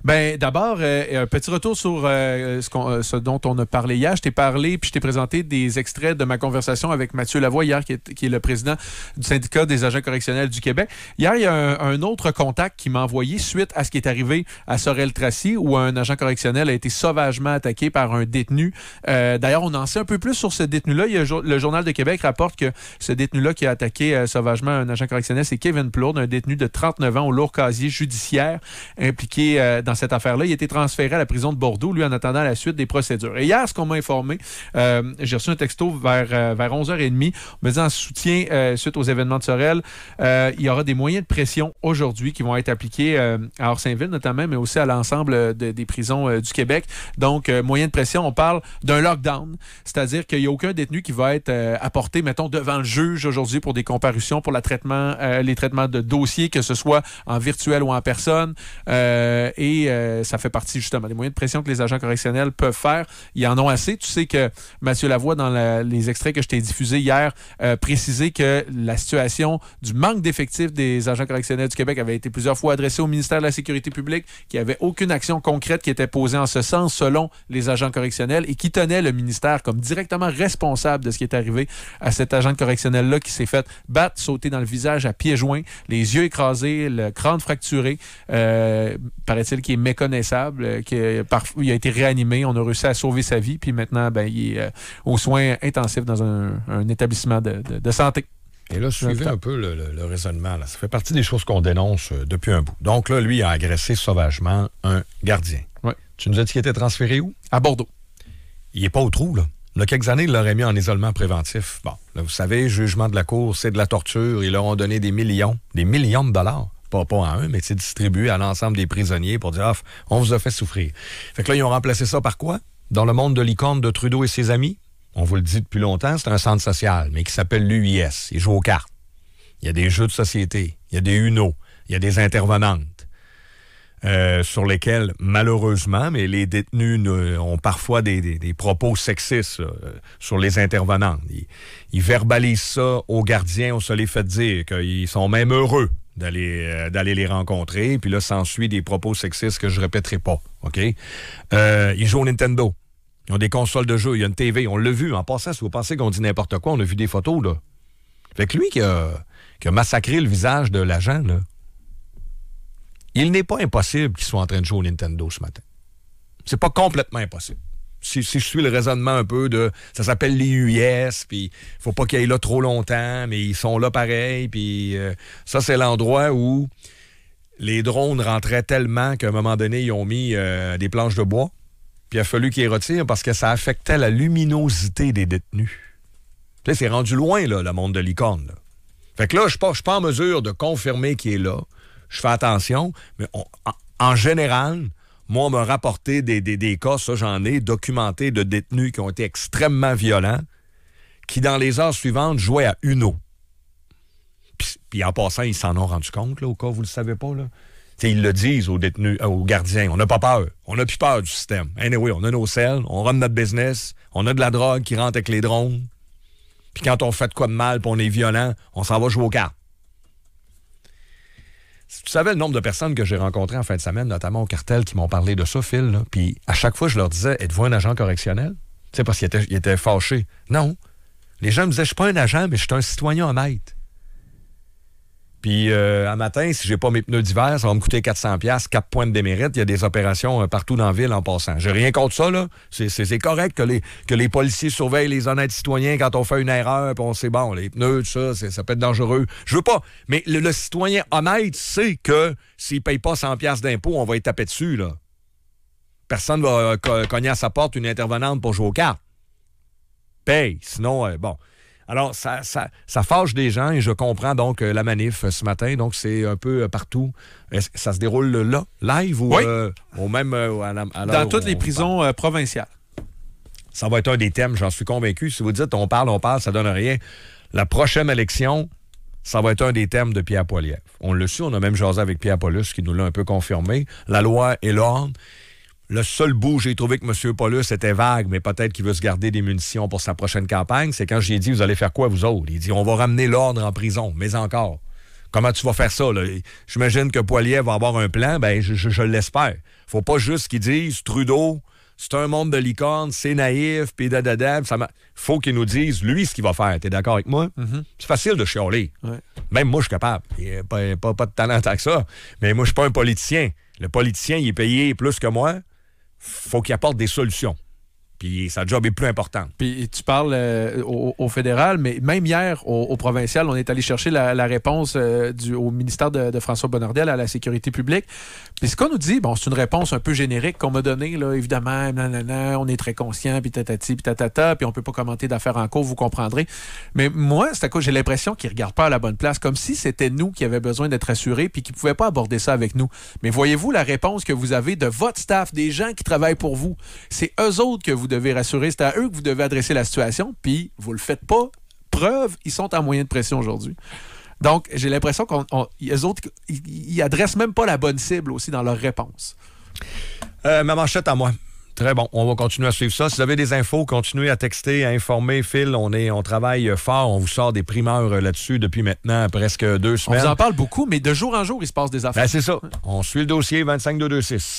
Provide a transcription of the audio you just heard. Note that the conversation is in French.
Ben, d'abord, un petit retour sur ce dont on a parlé hier. Je t'ai parlé puis je t'ai présenté des extraits de ma conversation avec Mathieu Lavoie hier, qui est le président du syndicat des agents correctionnels du Québec. Hier, il y a un autre contact qui m'a envoyé suite à ce qui est arrivé à Sorel-Tracy, où un agent correctionnel a été sauvagement attaqué par un détenu. D'ailleurs, on en sait un peu plus sur ce détenu-là. Le Journal de Québec rapporte que ce détenu-là qui a attaqué sauvagement un agent correctionnel, c'est Kevin Plourde, un détenu de 39 ans au lourd casier judiciaire impliqué dans cette affaire-là. Il a été transféré à la prison de Bordeaux, lui, en attendant la suite des procédures. Et hier, ce qu'on m'a informé, j'ai reçu un texto vers 11h30, me disant en soutien suite aux événements de Sorel, il y aura des moyens de pression aujourd'hui qui vont être appliqués à Orsainville notamment, mais aussi à l'ensemble des prisons du Québec. Donc, moyens de pression, on parle d'un lockdown, c'est-à-dire qu'il n'y a aucun détenu qui va être apporté, mettons, devant le juge aujourd'hui pour des comparutions, pour les traitements de dossiers, que ce soit en virtuel ou en personne. Ça fait partie justement des moyens de pression que les agents correctionnels peuvent faire. Ils en ont assez. Tu sais que Mathieu Lavoie, dans les extraits que je t'ai diffusés hier, précisait que la situation du manque d'effectifs des agents correctionnels du Québec avait été plusieurs fois adressée au ministère de la Sécurité publique, qu'il n'y avait aucune action concrète qui était posée en ce sens selon les agents correctionnels et qui tenait le ministère comme directement responsable de ce qui est arrivé à cet agent correctionnel-là qui s'est fait battre, sauter dans le visage à pieds joints, les yeux écrasés, le crâne fracturé, paraît-il qu'il est méconnaissable, il a été réanimé, on a réussi à sauver sa vie, puis maintenant, il est aux soins intensifs dans un établissement de santé. Et là, suivez un peu le raisonnement. Là. Ça fait partie des choses qu'on dénonce depuis un bout. Donc là, lui, il a agressé sauvagement un gardien. Ouais. Tu nous as dit qu'il était transféré où? À Bordeaux. Il n'est pas au trou, là. Il y a quelques années, il l'aurait mis en isolement préventif. Bon, là, vous savez, jugement de la Cour, c'est de la torture. Ils leur ont donné des millions de dollars. Pas à un, mais c'est distribué à l'ensemble des prisonniers pour dire « on vous a fait souffrir ». Fait que là, ils ont remplacé ça par quoi? Dans le monde de licorne de Trudeau et ses amis, on vous le dit depuis longtemps, c'est un centre social, mais qui s'appelle l'UIS. Il joue aux cartes. Il y a des jeux de société, il y a des UNO, il y a des intervenantes sur lesquelles, malheureusement, mais les détenus ont parfois des propos sexistes sur les intervenantes. Ils verbalisent ça aux gardiens, on se les fait dire qu'ils sont même heureux d'aller les rencontrer, puis là, s'ensuit des propos sexistes que je répéterai pas, OK? Ils jouent au Nintendo. Ils ont des consoles de jeux, il y a une TV, on l'a vu. En passant, si vous pensez qu'on dit n'importe quoi, on a vu des photos, là. Fait que lui qui a massacré le visage de l'agent, là, il n'est pas impossible qu'il soit en train de jouer au Nintendo ce matin. C'est pas complètement impossible. Si je suis le raisonnement un peu de... Ça s'appelle les UIS, puis faut pas qu'ils aillent là trop longtemps, mais ils sont là pareil, puis ça, c'est l'endroit où les drones rentraient tellement qu'à un moment donné, ils ont mis des planches de bois, puis il a fallu qu'ils les retirent parce que ça affectait la luminosité des détenus. Là, c'est rendu loin, là, le monde de licorne, là. Fait que là, je suis pas en mesure de confirmer qu'il est là. Je fais attention, mais en général, moi, on m'a rapporté des cas, ça j'en ai, documentés de détenus qui ont été extrêmement violents, qui dans les heures suivantes jouaient à Uno. Puis en passant, ils s'en ont rendu compte, là, au cas où vous le savez pas, là. T'sais, ils le disent aux détenus, aux gardiens, on n'a pas peur. On n'a plus peur du système. Anyway, on a nos selles, on run notre business, on a de la drogue qui rentre avec les drones. Puis quand on fait de quoi de mal puis on est violent, on s'en va jouer aux cartes. Si tu savais le nombre de personnes que j'ai rencontrées en fin de semaine, notamment au cartel, qui m'ont parlé de ça, Phil, là, puis à chaque fois, je leur disais, êtes-vous un agent correctionnel? Tu sais, parce qu'ils étaient fâchés. Non. Les gens me disaient, je suis pas un agent, mais je suis un citoyen honnête. Puis, à matin, si j'ai pas mes pneus d'hiver, ça va me coûter 400$, 4 points de démérite. Il y a des opérations partout dans la ville en passant. J'ai rien contre ça, là. C'est correct que les policiers surveillent les honnêtes citoyens quand on fait une erreur, puis on sait, bon, les pneus, tout ça, ça peut être dangereux. Je veux pas. Mais le citoyen honnête sait que s'il paye pas 100$ d'impôts, on va être tapé dessus, là. Personne va cogner à sa porte une intervenante pour jouer aux cartes. Paye. Sinon, bon... Alors, ça fâche des gens et je comprends donc la manif ce matin. Donc, c'est un peu partout. Ça se déroule là, live ou oui. Au même... dans toutes les prisons provinciales. Ça va être un des thèmes, j'en suis convaincu. Si vous dites on parle, ça donne rien. La prochaine élection, ça va être un des thèmes de Pierre Poilievre. On le sait, on a même jasé avec Pierre Paulus qui nous l'a un peu confirmé. La loi et l'ordre. Le seul bout, j'ai trouvé que M. Paulus était vague, mais peut-être qu'il veut se garder des munitions pour sa prochaine campagne, c'est quand j'ai dit, vous allez faire quoi, vous autres? Il dit, on va ramener l'ordre en prison, mais encore. Comment tu vas faire ça, là? J'imagine que Poilievre va avoir un plan, ben je l'espère. Faut pas juste qu'ils disent Trudeau, c'est un monde de licorne, c'est naïf, puis faut qu'il nous dise, lui, ce qu'il va faire. T'es d'accord avec moi? Mm-hmm. C'est facile de chialer. Ouais. Même moi, je suis capable. Il n'y a pas de talent tant que ça. Mais moi, je suis pas un politicien. Le politicien, il est payé plus que moi. Faut qu'il apporte des solutions. Puis sa job est plus importante. Puis tu parles au fédéral, mais même hier, au provincial, on est allé chercher la réponse au ministère de François Bonnardel à la sécurité publique. Puis ce qu'on nous dit, bon, c'est une réponse un peu générique qu'on m'a donnée, là, évidemment, on est très conscient, puis tatati, puis tatata, puis on peut pas commenter d'affaires en cours, vous comprendrez. Mais moi, c'est à cause j'ai l'impression qu'ils regardent pas à la bonne place, comme si c'était nous qui avions besoin d'être assurés, puis qu'ils pouvaient pas aborder ça avec nous. Mais voyez-vous la réponse que vous avez de votre staff, des gens qui travaillent pour vous, c'est eux autres que vous devez rassurer, c'est à eux que vous devez adresser la situation, puis vous le faites pas. Preuve, ils sont en moyen de pression aujourd'hui. Donc, j'ai l'impression qu'eux autres, ils adressent même pas la bonne cible aussi dans leurs réponses. Ma manchette à moi. Très bon. On va continuer à suivre ça. Si vous avez des infos, continuez à texter, à informer. Phil, on travaille fort. On vous sort des primeurs là-dessus depuis maintenant presque 2 semaines. On vous en parle beaucoup, mais de jour en jour, il se passe des affaires. Ben, c'est ça. On suit le dossier 25226.